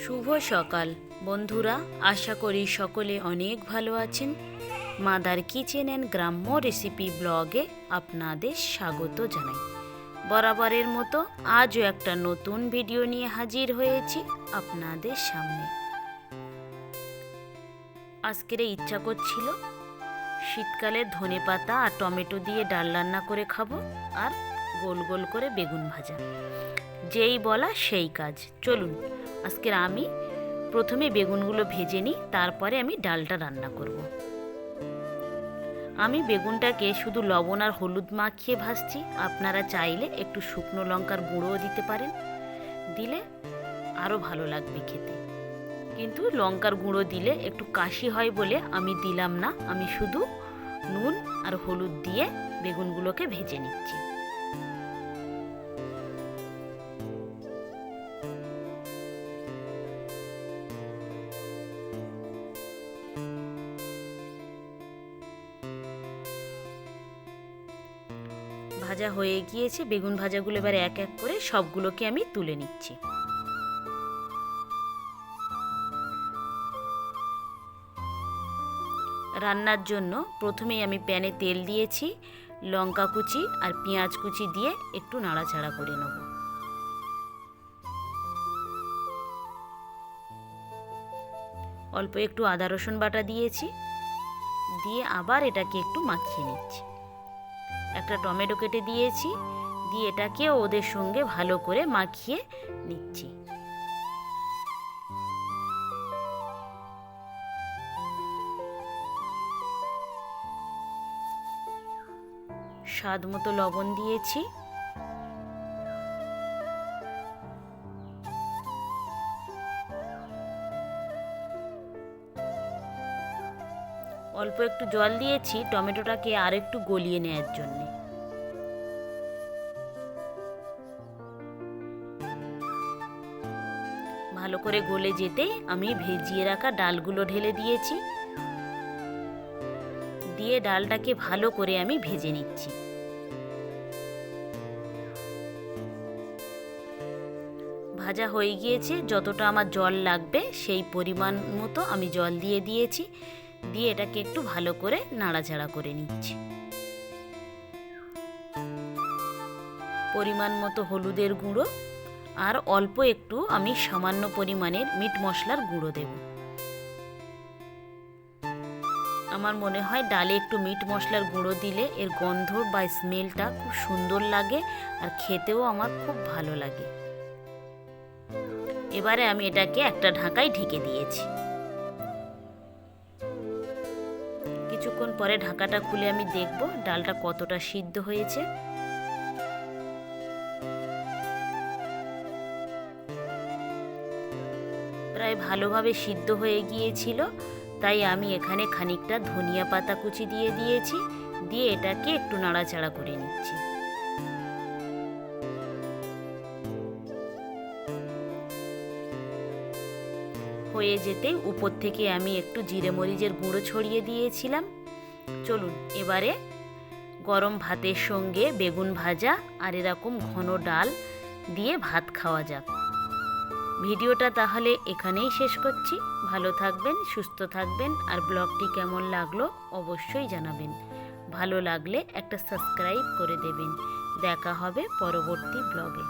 শুভ সকাল বন্ধুরা, আশা করি সকলে অনেক ভালো আছেন। মাদার কিচেন অ্যান্ড গ্রাম্য রেসিপি ব্লগে আপনাদের স্বাগত জানাই। বরাবরের মতো আজও একটা নতুন ভিডিও নিয়ে হাজির হয়েছি আপনাদের সামনে। আজকের ইচ্ছা করছিল শীতকালে ধনেপাতা আর টমেটো দিয়ে ডাল রান্না করে খাবো, আর গোল গোল করে বেগুন ভাজা। যেই বলা সেই কাজ। চলুন আজকে আমি প্রথমে বেগুনগুলো ভেজে নিই, তারপরে আমি ডালটা রান্না করব। আমি বেগুনটাকে শুধু লবণ আর হলুদ মাখিয়ে ভাজছি। আপনারা চাইলে একটু শুকনো লঙ্কার গুঁড়োও দিতে পারেন, দিলে আরও ভালো লাগবে খেতে। কিন্তু লঙ্কার গুঁড়ো দিলে একটু কাশি হয় বলে আমি দিলাম না। আমি শুধু নুন আর হলুদ দিয়ে বেগুনগুলোকে ভেজে নিচ্ছি। ভাজা হয়ে গিয়েছে বেগুন ভাজাগুলো, এবার এক এক করে সবগুলোকে আমি তুলে নিচ্ছি। রান্নার জন্য প্রথমেই আমি প্যানে তেল দিয়েছি, লঙ্কা কুচি আর পেঁয়াজ কুচি দিয়ে একটু নাড়াচাড়া করে নেব। অল্প একটু আদা রসুন বাটা দিয়েছি, দিয়ে আবার এটাকে একটু মাখিয়ে নিচ্ছি। একটা টমেটো কেটে দিয়েছি, দিয়ে এটাকে ওদের সঙ্গে ভালো করে মাখিয়ে নিচ্ছি। স্বাদ মতো লবণ দিয়েছি। অল্প একটু জল দিয়েছি টমেটোটাকে আর একটু গলিয়ে নেওয়ার জন্য। ভালো করে গলে যেতেই আমি ভেজিয়ে রাখা ডালগুলো ঢেলে দিয়েছি, দিয়ে ডালটাকে ভালো করে আমি ভেজে নিচ্ছি। ভাজা হয়ে গিয়েছে, যতটা আমার জল লাগবে সেই পরিমাণ মতো আমি জল দিয়ে দিয়েছি, দিয়ে এটাকে একটু ভালো করে নাড়াচাড়া করে নিচ্ছি। পরিমাণ মতো হলুদের গুঁড়ো আর অল্প একটু আমি সামান্য পরিমাণের মিট মশলার গুঁড়ো দেব। আমার মনে হয় ডালে একটু মিট মশলার গুঁড়ো দিলে এর গন্ধ বা স্মেলটা খুব সুন্দর লাগে, আর খেতেও আমার খুব ভালো লাগে। এবারে আমি এটাকে একটা ঢাকায় ঢেকে দিয়েছি। কিছুক্ষণ পরে ঢাকাটা খুলে আমি দেখব ডালটা কতটা সিদ্ধ হয়েছে। প্রায় ভালোভাবে সিদ্ধ হয়ে গিয়েছিল, তাই আমি এখানে খানিকটা ধনিয়া পাতা কুচি দিয়ে দিয়েছি, দিয়ে এটাকে একটু নাড়াচাড়া করে নিচ্ছি। হয়ে যেতেই উপর থেকে আমি একটু জিরে মরিচের গুঁড়ো ছড়িয়ে দিয়েছিলাম। চলুন এবারে গরম ভাতের সঙ্গে বেগুন ভাজা আর এরকম ঘন ডাল দিয়ে ভাত খাওয়া যাক। ভিডিওটা তাহলে এখানেই শেষ করছি। ভালো থাকবেন, সুস্থ থাকবেন, আর ব্লগটি কেমন লাগলো অবশ্যই জানাবেন। ভালো লাগলে একটা সাবস্ক্রাইব করে দেবেন। দেখা হবে পরবর্তী ব্লগে।